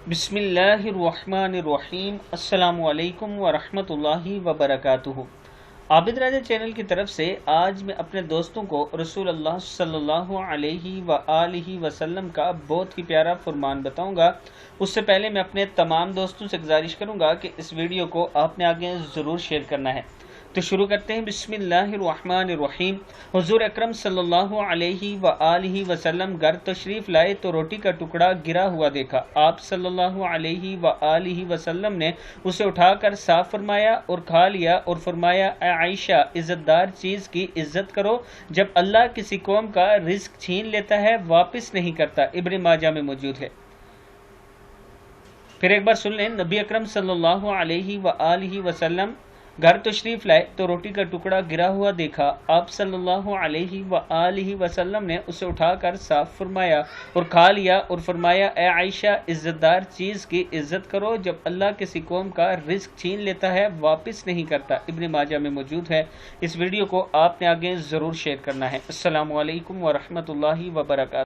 बिस्मिल्लाहिर्रहमानिर्रहीम। अस्सलामु अलैकुम वरहमतुल्लाहि वबरकातुहू। आबिद राजा चैनल की तरफ से आज मैं अपने दोस्तों को रसूल अल्लाह सल्लल्लाहु अलैहि व आलिहि वसल्लम का बहुत ही प्यारा फरमान बताऊंगा। उससे पहले मैं अपने तमाम दोस्तों से गुजारिश करूंगा कि इस वीडियो को आपने आगे ज़रूर शेयर करना है। तो शुरू करते हैं। बिस्मिल्लाहिर्रहमानिर्रहीम। हुज़ूर अकरम सल्लल्लाहु अलैहि व आलिहि वसल्लम घर तशरीफ़ लाए तो रोटी का टुकड़ा गिरा हुआ देखा। आप सल्लल्लाहु अलैहि व आलिहि वसल्लम ने उसे उठाकर साफ फरमाया और खा लिया और फरमाया, ऐ आयशा, इज़्ज़तदार चीज़ की इज़्ज़त करो। जब अल्लाह किसी कौम का रिज़्क छीन लेता है वापस नहीं करता। इब्न माजा में मौजूद है। फिर एक बार सुन लें। नबी अकरम सल्लल्लाहु अलैहि व आलिहि वसल्लम घर तशरीफ़ लाए तो रोटी का टुकड़ा गिरा हुआ देखा। आप सल्लल्लाहु अलैहि व आलिहि वसल्लम ने उसे उठाकर साफ फरमाया और खा लिया और फरमाया, ए आयशा, इज़्ज़तदार चीज़ की इज़्ज़त करो। जब अल्लाह किसी कौम का रिज़्क छीन लेता है वापस नहीं करता। इब्न माजा में मौजूद है। इस वीडियो को आपने आगे ज़रूर शेयर करना है। अस्सलामु अलैकुम व रहमतुल्लाहि व बरकातुहू।